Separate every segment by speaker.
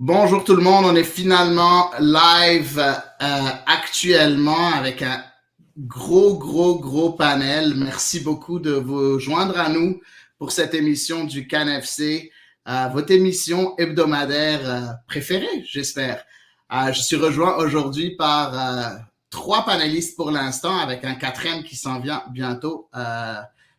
Speaker 1: Bonjour tout le monde, on est finalement live actuellement avec un gros panel. Merci beaucoup de vous joindre à nous pour cette émission du CanFC, votre émission hebdomadaire préférée, j'espère. Je suis rejoint aujourd'hui par trois panélistes pour l'instant, avec un quatrième qui s'en vient bientôt,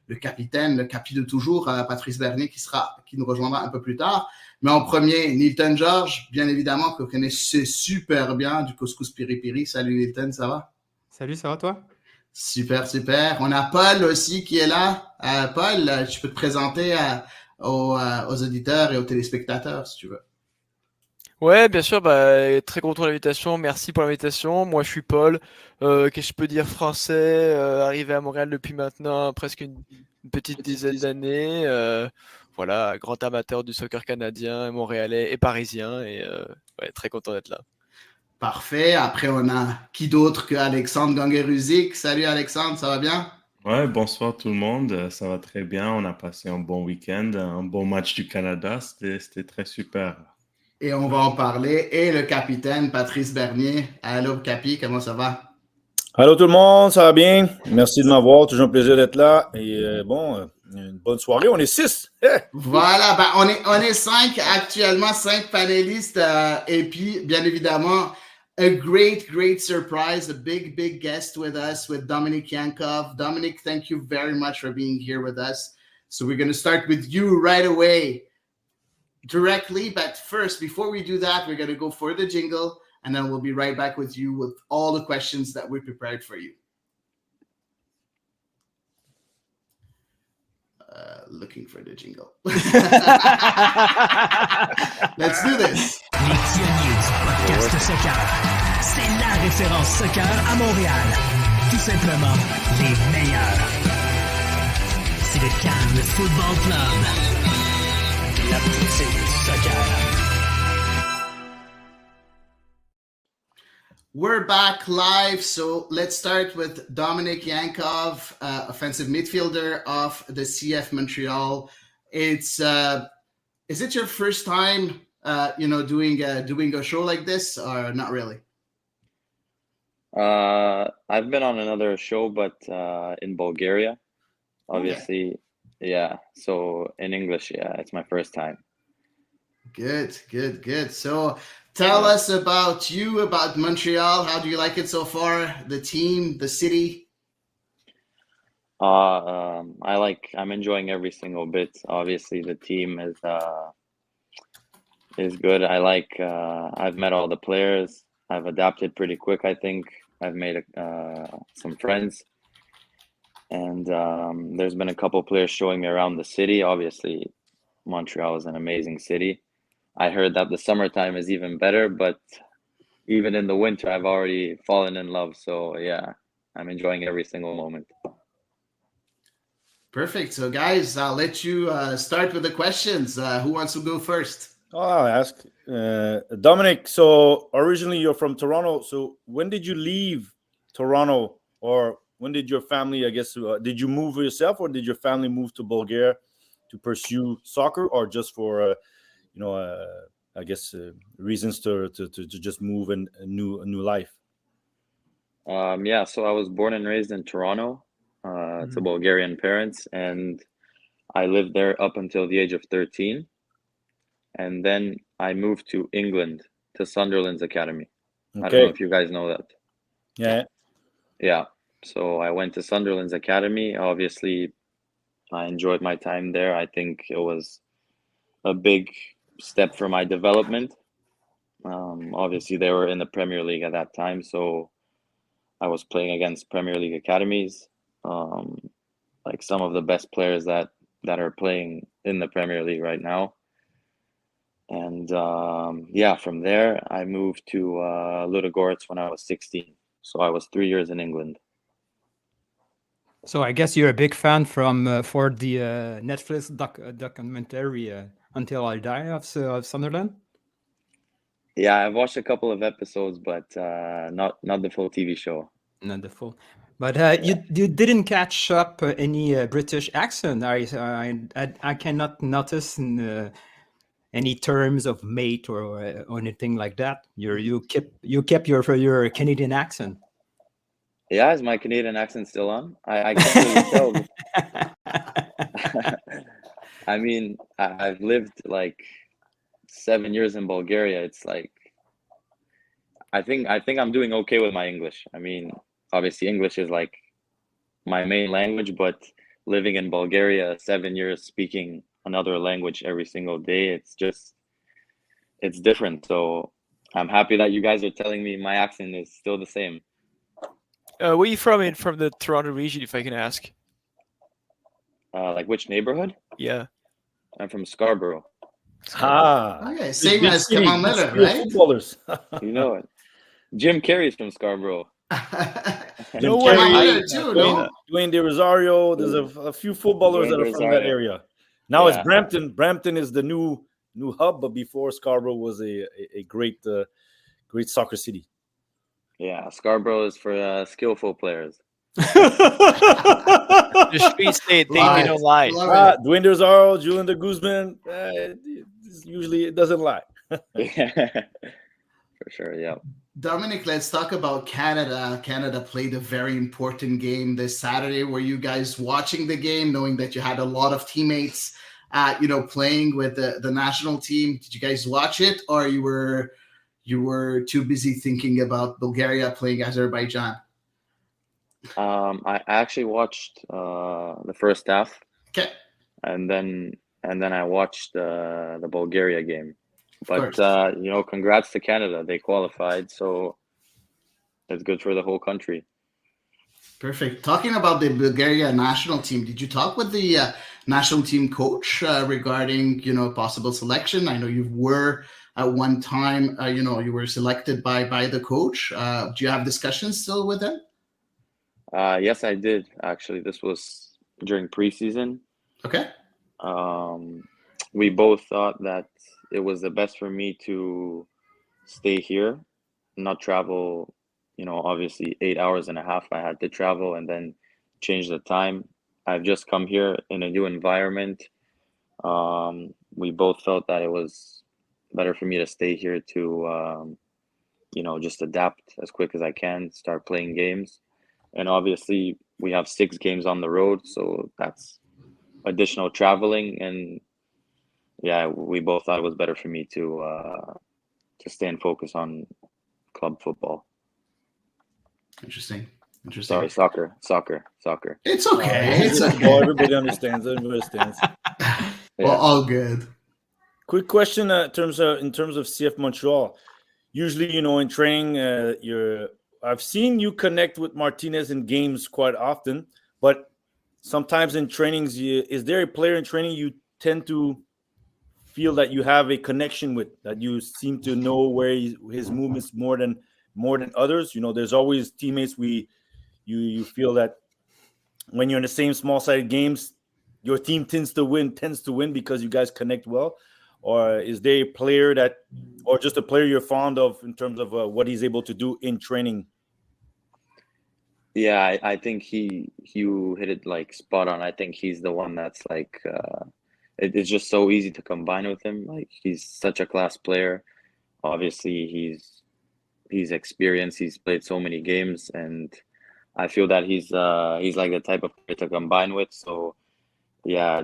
Speaker 1: le capitaine, le capi de toujours, Patrice Bernier, qui nous rejoindra un peu plus tard. Mais en premier, Nilton George, bien évidemment, que vous connaissez super bien, du couscous piri-piri. Salut Nilton, ça va?
Speaker 2: Salut, ça va toi?
Speaker 1: Super. On a Paul aussi qui est là. Paul, tu peux te présenter aux auditeurs et aux téléspectateurs si tu veux.
Speaker 3: Ouais, bien sûr, très content de l'invitation. Merci pour l'invitation. Moi, je suis Paul. Qu'est-ce que je peux dire français, arrivé à Montréal depuis maintenant presque une petite dizaine d'années. Voilà, grand amateur du soccer canadien, montréalais et parisien. Ouais, très content d'être là.
Speaker 1: Parfait. Après, on a qui d'autre que Alexandre Gangueruzic. Salut Alexandre, ça va bien?
Speaker 4: Ouais, bonsoir tout le monde, ça va très bien, on a passé un bon week-end, un bon match du Canada, c'était très super.
Speaker 1: Et on va en parler. Et le capitaine Patrice Bernier. Allô Capi, comment ça va?
Speaker 5: Allô tout le monde, ça va bien? Merci de m'avoir, toujours un plaisir d'être là. Et une bonne soirée, on est 6.
Speaker 1: Voilà, on est 5 actuellement, 5 panélistes. Et puis, bien évidemment, a great surprise, a big guest with us, with Dominic Iankov. Dominic, thank you very much for being here with us. So we're going to start with you right away, directly. But first, before we do that, we're going to go for the jingle, and then we'll be right back with you with all the questions that we prepared for you. Looking for the jingle. Let's do this.
Speaker 6: Les pionniers du podcast soccer. C'est la référence soccer à Montréal. Tout simplement les meilleurs. C'est le Cannes Football Club. La poutine du soccer.
Speaker 1: We're back live, so let's start with Dominic Iankov, offensive midfielder of the CF Montreal. Is it your first time, doing a show like this, or not really?
Speaker 7: I've been on another show, but in Bulgaria, obviously. Okay. Yeah. So in English, it's my first time.
Speaker 1: Good. So tell us about you, about Montreal. How do you like it so far? The team, the city?
Speaker 7: I'm enjoying every single bit. Obviously, the team is good. I've met all the players. I've adapted pretty quick, I think. I've made some friends. And there's been a couple players showing me around the city. Obviously, Montreal is an amazing city. I heard that the summertime is even better, but even in the winter, I've already fallen in love. So yeah, I'm enjoying every single moment.
Speaker 1: Perfect. So guys, I'll let you start with the questions. Who wants to go first?
Speaker 5: I'll ask. Dominic, so originally you're from Toronto. So when did you leave Toronto, or when did your family, I guess, did you move yourself, or did your family move to Bulgaria to pursue soccer, or just for reasons to just move and a new life?
Speaker 7: So I was born and raised in Toronto to Bulgarian parents, and I lived there up until the age of 13. And then I moved to England, to Sunderland's academy. Okay. I don't know if you guys know that. Yeah. So I went to Sunderland's academy. Obviously, I enjoyed my time there. I think it was a big step for my development. Obviously, they were in the Premier League at that time, so I was playing against Premier League academies, like some of the best players that are playing in the Premier League right now. And from there, I moved to Ludogorets when I was 16. So I was 3 years in England.
Speaker 2: So I guess you're a big fan for the Netflix documentary Until I Die of Sunderland?
Speaker 7: Yeah, I've watched a couple of episodes, but not the full TV show.
Speaker 2: Not the full. But you didn't catch up any British accent. I cannot notice any terms of mate or anything like that? You kept your Canadian accent.
Speaker 7: Yeah, is my Canadian accent still on? I can't really tell. I mean, I've lived like 7 years in Bulgaria. It's like I think I'm doing okay with my English. I mean, obviously English is like my main language, but living in Bulgaria 7 years speaking another language every single day, it's different. So I'm happy that you guys are telling me my accent is still the same.
Speaker 3: Where are you from? From the Toronto region, if I can ask.
Speaker 7: Like which neighborhood?
Speaker 3: Yeah.
Speaker 7: I'm from Scarborough.
Speaker 1: Okay, same as Kamal Miller, right?
Speaker 5: Footballers.
Speaker 7: You know it. Jim Carrey's from Scarborough.
Speaker 3: No
Speaker 1: Kamal
Speaker 3: way.
Speaker 1: Miller too, no?
Speaker 5: Dwayne De Rosario. There's a few footballers that are from that area. Now it's Brampton. Brampton is the new hub, but before Scarborough was a great soccer city.
Speaker 7: Yeah, Scarborough is for skillful players.
Speaker 3: The streets, they don't lie.
Speaker 5: Dwayne De Rosario, Julian De Guzman. Usually it doesn't lie.
Speaker 7: For sure, yeah.
Speaker 1: Dominic, let's talk about Canada. Canada played a very important game this Saturday. Were you guys watching the game, knowing that you had a lot of teammates, playing with the national team? Did you guys watch it, or you were too busy thinking about Bulgaria playing Azerbaijan?
Speaker 7: I actually watched the first half.
Speaker 1: Okay.
Speaker 7: And then I watched the Bulgaria game. But congrats to Canada. They qualified, so it's good for the whole country.
Speaker 1: Perfect. Talking about the Bulgaria national team, did you talk with the national team coach regarding possible selection? I know you were at one time, you were selected by the coach. Do you have discussions still with him?
Speaker 7: Yes, I did actually. This was during preseason.
Speaker 1: Okay.
Speaker 7: We both thought that it was the best for me to stay here, not travel, obviously 8 hours and a half I had to travel and then change the time. I've just come here in a new environment. We both felt that it was better for me to stay here to, just adapt as quick as I can, start playing games. And obviously we have 6 games on the road, so that's additional traveling. And yeah, we both thought it was better for me to stay and focus on club football.
Speaker 1: Interesting.
Speaker 7: Sorry, soccer.
Speaker 1: It's okay. It's okay.
Speaker 5: Well, everybody understands.
Speaker 1: Well, all good.
Speaker 5: Quick question in terms of CF Montreal. Usually, in training, I've seen you connect with Martinez in games quite often, but sometimes in trainings, is there a player in training you tend to feel that you have a connection with, that you seem to know where his movements more than others? There's always teammates you feel that when you're in the same small-sided games, your team tends to win because you guys connect well. Or is there a player or just a player you're fond of in terms of what he's able to do in training?
Speaker 7: Yeah, I think you hit it like spot on. I think he's the one that's like it's just so easy to combine with him. Like, he's such a class player. Obviously, he's experienced. He's played so many games, and I feel that he's like the type of player to combine with. So yeah,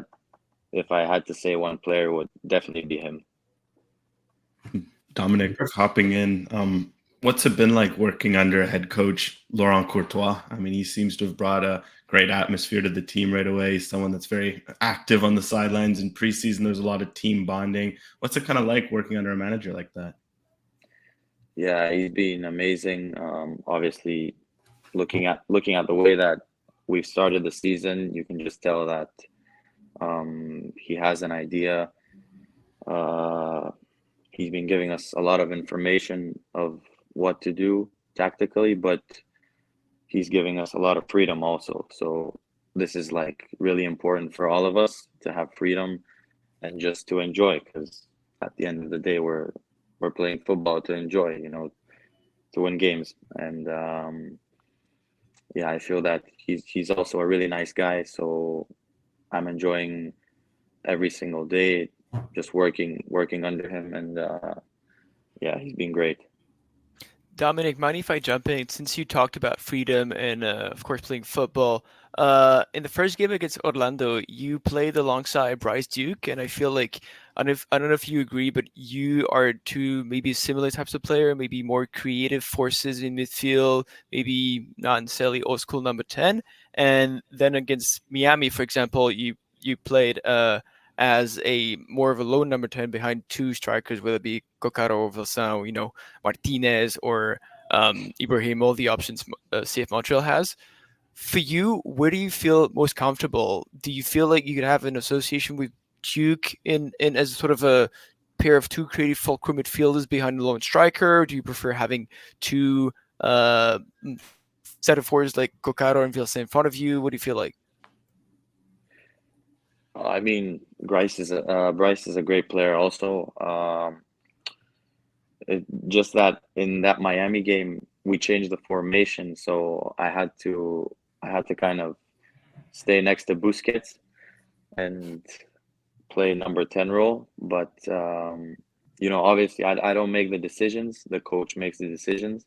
Speaker 7: if I had to say one player, it would definitely be him.
Speaker 4: Dominic, hopping in, what's it been like working under head coach Laurent Courtois? I mean, he seems to have brought a great atmosphere to the team right away. He's someone that's very active on the sidelines in preseason. There's a lot of team bonding. What's it kind of like working under a manager like that?
Speaker 7: Yeah, he's been amazing. Obviously, looking at the way that we've started the season, you can just tell that he has an idea. He's been giving us a lot of information of what to do tactically, but he's giving us a lot of freedom also. So this is like really important for all of us to have freedom and just to enjoy, because at the end of the day, we're playing football to enjoy, to win games. And yeah, I feel that he's also a really nice guy. So I'm enjoying every single day. just working under him, and yeah, he's been great.
Speaker 3: Dominic, mind if I jump in? Since you talked about freedom and, of course, playing football, in the first game against Orlando, you played alongside Bryce Duke, and I feel like, I don't know if you agree, but you are two maybe similar types of player, maybe more creative forces in midfield, maybe not necessarily old school number 10. And then against Miami, for example, you played as a more of a lone number 10 behind two strikers, whether it be Coccaro or Vilsan, Martinez or Ibrahim, all the options CF Montreal has. For you, where do you feel most comfortable? Do you feel like you could have an association with Duke in as sort of a pair of two creative fulcrum midfielders behind the lone striker? Do you prefer having two set of forwards like Coccaro and Vilsan in front of you? What do you feel like?
Speaker 7: I mean, Bryce is a great player also. Just that in that Miami game, we changed the formation, so I had to kind of stay next to Busquets and play number 10 role. But obviously, I don't make the decisions. The coach makes the decisions.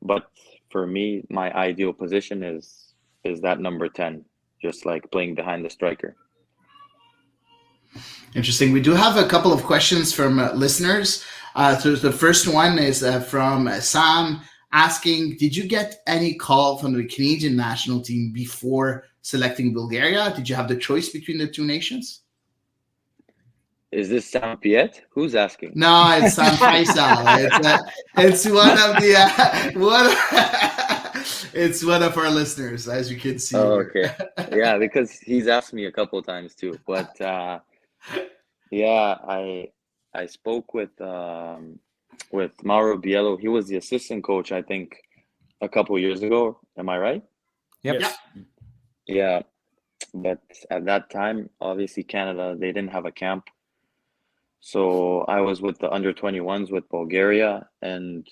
Speaker 7: But for me, my ideal position is that number 10, just like playing behind the striker.
Speaker 1: Interesting. We do have a couple of questions from listeners. So the first one is from Sam asking, did you get any call from the Canadian national team before selecting Bulgaria? Did you have the choice between the two nations?
Speaker 7: Is this Sam Piet? Who's asking?
Speaker 1: No, it's Sam Faisal. It's one of the it's one of our listeners, as you can see.
Speaker 7: Oh, okay. Yeah, because he's asked me a couple of times too. But yeah, I spoke with Mauro Biello. He was the assistant coach, I think, a couple of years ago. Am I right?
Speaker 2: Yep.
Speaker 5: Yes.
Speaker 7: Yeah. But at that time, obviously Canada, they didn't have a camp. So I was with the under-21s with Bulgaria, and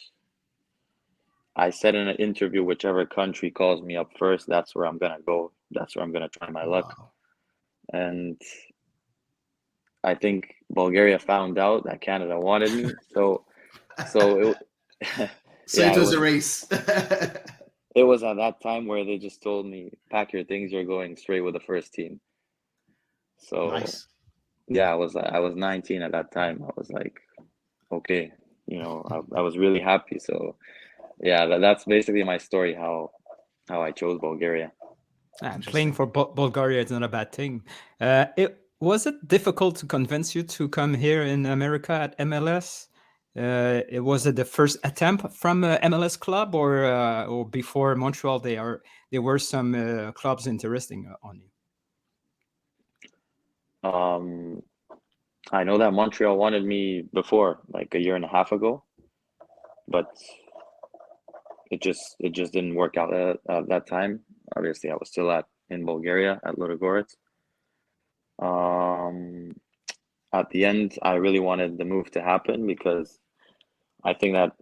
Speaker 7: I said in an interview, whichever country calls me up first, that's where I'm going to go. That's where I'm going to try my luck.
Speaker 1: Wow.
Speaker 7: And I think Bulgaria found out that Canada wanted me. So it,
Speaker 1: It was a race.
Speaker 7: It was at that time where they just told me, pack your things, you're going straight with the first team. So
Speaker 1: Nice.
Speaker 7: yeah, I was 19 at that time. I was like, okay, I was really happy. So yeah, that's basically my story, how I chose Bulgaria.
Speaker 2: Playing for Bulgaria is not a bad thing. Was it difficult to convince you to come here in America at MLS? Was it the first attempt from MLS club, or before Montreal there were some clubs interesting on you?
Speaker 7: I know that Montreal wanted me before, like a year and a half ago, but it just didn't work out at that time. Obviously, I was still in Bulgaria at Ludogorets. At the end, I really wanted the move to happen because I think that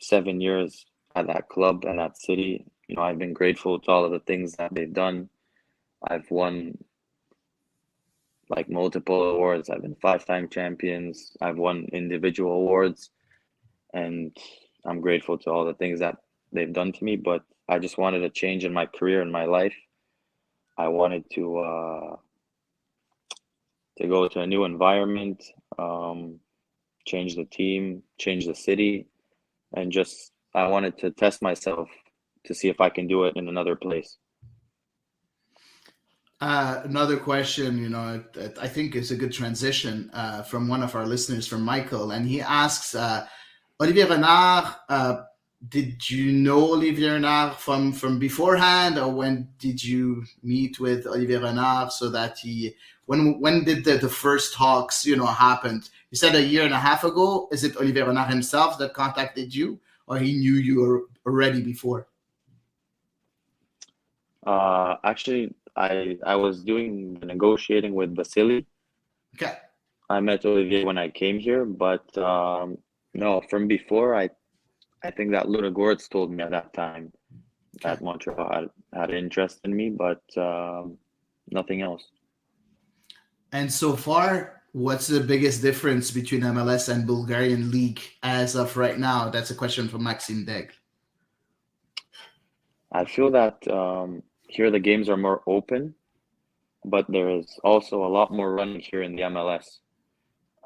Speaker 7: 7 years at that club and that city, I've been grateful to all of the things that they've done. I've won like multiple awards. I've been 5-time champions. I've won individual awards, and I'm grateful to all the things that they've done to me. But I just wanted a change in my career and my life. I wanted to go to a new environment, change the team, change the city, and just I wanted to test myself to see if I can do it in another place.
Speaker 1: Another question, I think is a good transition from one of our listeners, from Michael, and he asks, Olivier Renard, did you know Olivier Renard from beforehand, or when did you meet with Olivier Renard so that when did the first talks, happen? You said a year and a half ago. Is it Olivier Renard himself that contacted you, or he knew you already before?
Speaker 7: Actually, I was doing the negotiating with Vasily.
Speaker 1: Okay.
Speaker 7: I met Olivier when I came here, but no, from before, I think that Ludogorets told me at that time that Montreal had interest in me, but nothing else.
Speaker 1: And so far, What's the biggest difference between MLS and Bulgarian league as of right now? That's a question from Maxime Deg.
Speaker 7: I feel that here the games are more open, but there is also a lot more running here in the MLS.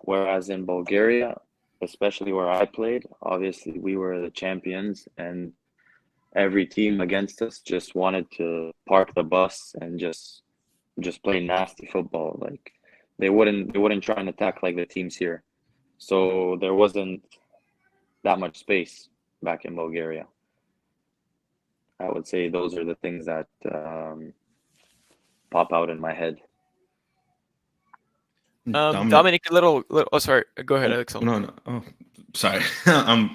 Speaker 7: Whereas in Bulgaria, especially where I played, obviously we were the champions, and every team against us just wanted to park the bus and just play nasty football. Like they wouldn't try and attack like the teams here. So there wasn't that much space back in Bulgaria. I would say those are the things that pop out in my head.
Speaker 3: Dominic, oh, sorry. Go ahead, Alexandre.
Speaker 4: No. Oh, sorry.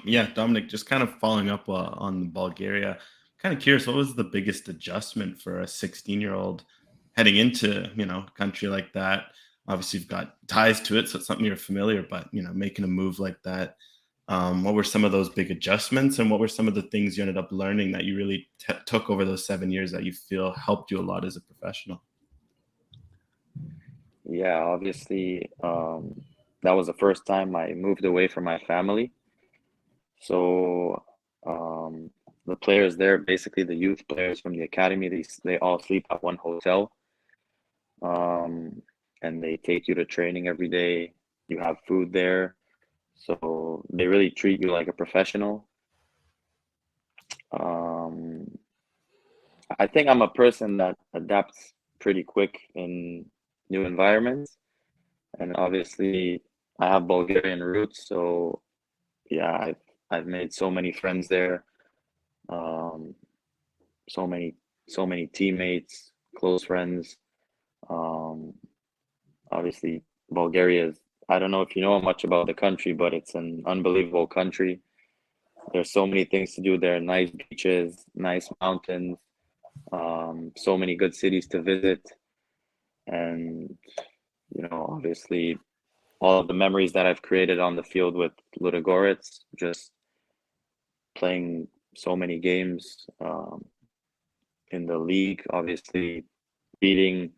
Speaker 4: Yeah, Dominic, just kind of following up on Bulgaria. Kind of curious, what was the biggest adjustment for a 16-year-old heading into, a country like that? Obviously, you've got ties to it, so it's something you're familiar, but, making a move like that, what were some of those big adjustments, and what were some of the things you ended up learning that you really took over those 7 years that you feel helped you a lot as a professional?
Speaker 7: Yeah, obviously, that was the first time I moved away from my family. So the players there, basically the youth players from the academy, they all sleep at one hotel. And they take you to training every day. You have food there. So they really treat you like a professional. I think I'm a person that adapts pretty quick in new environments. And obviously I have Bulgarian roots. So yeah, I've made so many friends there. So many teammates, close friends. Obviously Bulgaria is, I don't know if you know much about the country, but it's an unbelievable country. There's so many things to do there, nice beaches, nice mountains, so many good cities to visit. And, obviously all of the memories that I've created on the field with Ludogorets, just playing so many games in the league, obviously beating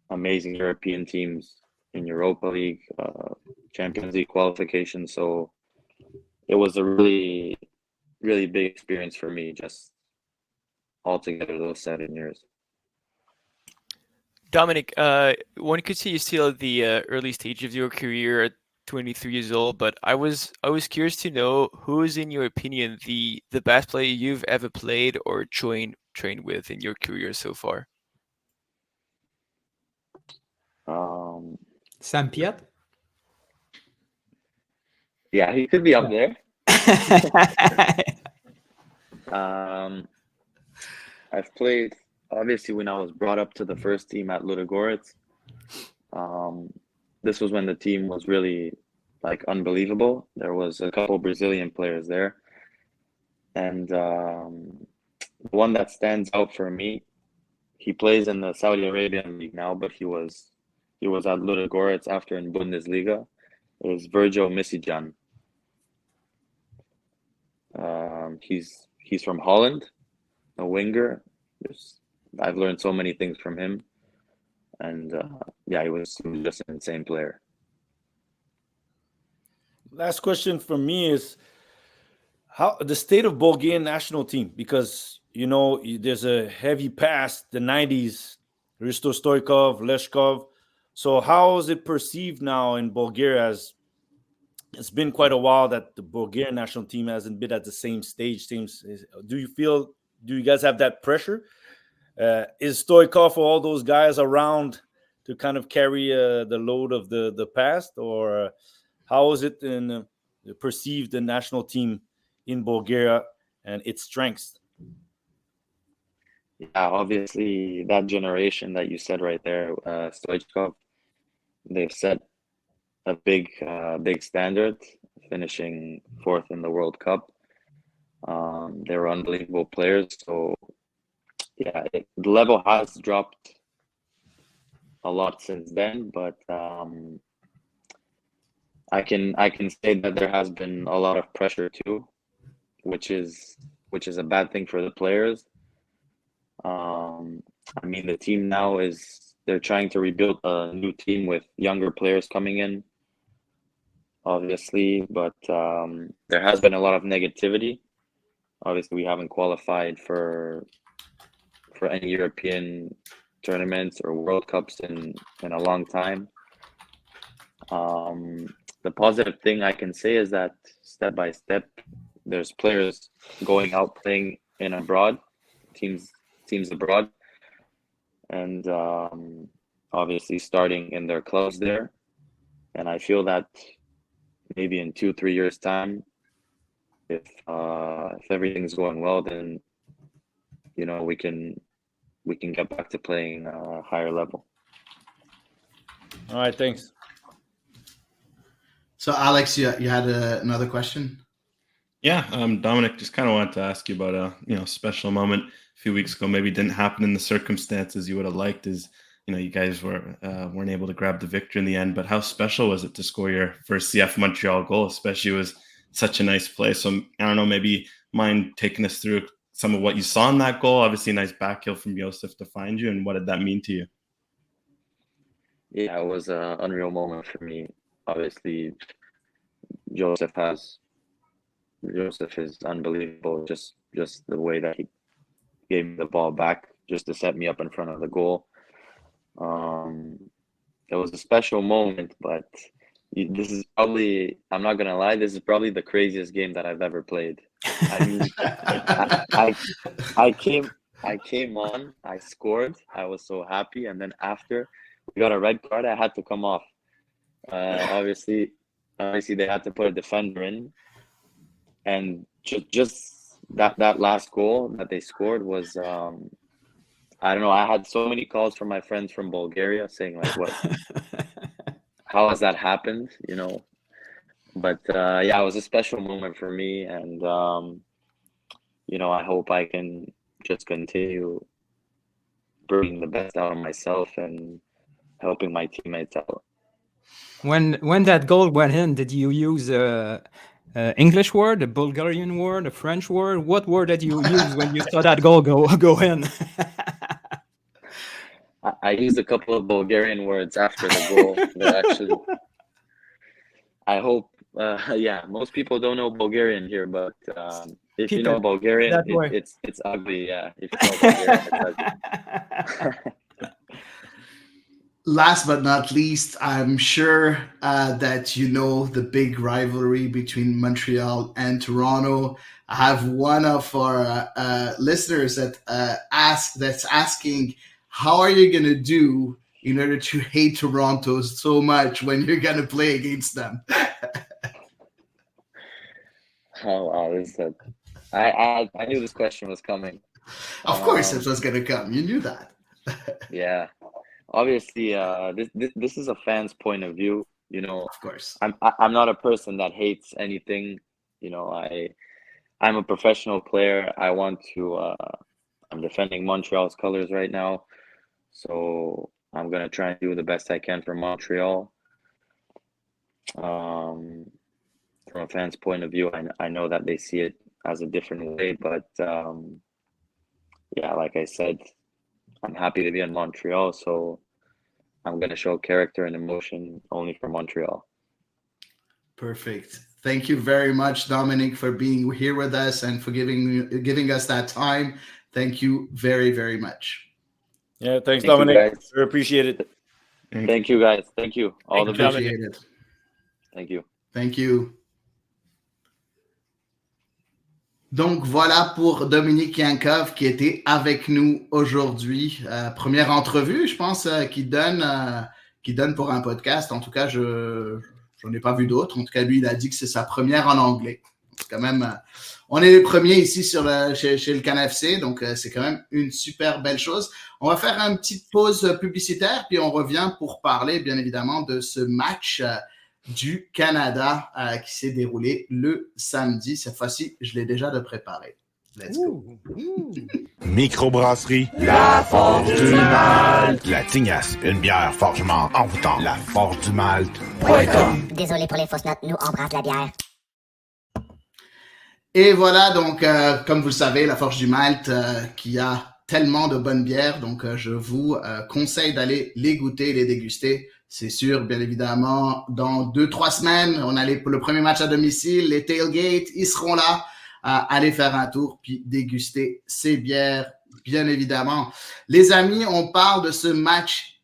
Speaker 7: amazing European teams in Europa League, Champions League qualification. So it was a really, really big experience for me, just altogether those 7 years.
Speaker 3: Dominic, one could see you still at the early stage of your career at 23 years old, but I was curious to know who is, in your opinion, the best player you've ever played or trained with in your career so far?
Speaker 2: Saint-Pierre?
Speaker 7: Yeah, he could be up there. I've played, obviously, when I was brought up to the first team at Ludogorets. This was when the team was really unbelievable. There was a couple Brazilian players there, and the one that stands out for me, he plays in the Saudi Arabian league now, but he was at Ludogorets after in Bundesliga. It was Virgil Misijan. He's from Holland, a winger. I've learned so many things from him, and he was just an insane player.
Speaker 5: Last question for me is how the state of Bulgarian national team, because there's a heavy past, the 90s, Risto Stoichkov, Leshkov. So how is it perceived now in Bulgaria? As it's been quite a while that the Bulgarian national team hasn't been at the same stage. Do you guys have that pressure? Is Stoichkov or all those guys around to kind of carry the load of the past, or how is it perceived the national team in Bulgaria and its strengths?
Speaker 7: Yeah, obviously that generation that you said right there, Stoichkov, they've set a big standard, finishing 4th in the World Cup. They were unbelievable players. So yeah, the level has dropped a lot since then, but I can say that there has been a lot of pressure too, which is a bad thing for the players. The team now is they're trying to rebuild a new team with younger players coming in, obviously, but there has been a lot of negativity. Obviously, we haven't qualified for any European tournaments or World Cups in a long time. The positive thing I can say is that step by step, there's players going out playing in abroad, teams abroad, and obviously starting in their clubs there. And I feel that maybe in 2-3 years' time, if everything's going well, then we can get back to playing a higher level.
Speaker 5: All right, thanks.
Speaker 1: So Alex, you had another question?
Speaker 4: Yeah, Dominic, just kind of wanted to ask you about a special moment a few weeks ago. Maybe didn't happen in the circumstances you would have liked, as you guys weren't able to grab the victory in the end. But how special was it to score your first CF Montreal goal? Especially, it was such a nice play. So I don't know, maybe mind taking us through some of what you saw in that goal. Obviously, a nice back heel from Joseph to find you, and what did that mean to you?
Speaker 7: Yeah, it was an unreal moment for me. Obviously, Joseph is unbelievable. Just the way that he gave me the ball back just to set me up in front of the goal. It was a special moment, but this is probably, I'm not gonna lie, this is probably the craziest game that I've ever played. I mean, I came on, I scored, I was so happy, and then after we got a red card, I had to come off. Obviously they had to put a defender in, and just that last goal that they scored was I don't know, I had so many calls from my friends from Bulgaria saying like, what how has that happened, but yeah, it was a special moment for me, and I hope I can just continue bringing the best out of myself and helping my teammates out.
Speaker 2: When that goal went in, did you use English word, a Bulgarian word, a French word? What word did you use when you saw that goal go in?
Speaker 7: I used a couple of Bulgarian words after the goal. That actually, I hope, yeah, most people don't know Bulgarian here, but if you know Bulgarian, it's ugly. Yeah, if you know Bulgarian, it's ugly.
Speaker 1: Last but not least, I'm sure that you know the big rivalry between Montreal and Toronto. I have one of our listeners that's asking, how are you going to do in order to hate Toronto so much when you're going to play against them?
Speaker 7: Oh, wow, I knew this question was coming.
Speaker 1: Of course it was going to come. You knew that.
Speaker 7: Yeah. Obviously, this is a fan's point of view.
Speaker 1: Of course,
Speaker 7: I'm not a person that hates anything. I'm a professional player. I want to. I'm defending Montreal's colors right now, so I'm gonna try and do the best I can for Montreal. From a fan's point of view, I know that they see it as a different way, but yeah, like I said, I'm happy to be in Montreal, so I'm going to show character and emotion only for Montreal.
Speaker 1: Perfect. Thank you very much, Dominic, for being here with us and for giving us that time. Thank you very, very much.
Speaker 5: Yeah, thanks, Dominic. We appreciate it.
Speaker 7: Thank you, guys. Thank you. All the best.
Speaker 1: Appreciate it.
Speaker 7: Thank you.
Speaker 1: Thank you. Donc, voilà pour Dominic Iankov qui était avec nous aujourd'hui. Première entrevue, je pense, qu'il donne pour un podcast. En tout cas, je n'en ai pas vu d'autres. En tout cas, lui, il a dit que c'est sa première en anglais. C'est quand même, on est les premiers ici chez le CanFC, donc c'est quand même une super belle chose. On va faire une petite pause publicitaire, puis on revient pour parler, bien évidemment, de ce match du Canada qui s'est déroulé le samedi. Cette fois-ci, je l'ai déjà de préparé. Let's go.
Speaker 8: Microbrasserie, la Forge du Malte. La Tignasse, une bière forgement envoûtante. La Forge du Malte.com.
Speaker 9: Désolé pour les fausses notes, nous on brasse la bière.
Speaker 1: Et voilà, donc, comme vous le savez, la Forge du Malte qui a tellement de bonnes bières. Donc, je vous conseille d'aller les goûter, les déguster. C'est sûr, bien évidemment, dans 2-3 semaines, on a le premier match à domicile, les tailgates, ils seront là. Allez faire un tour puis déguster ces bières, bien évidemment. Les amis, on parle de ce match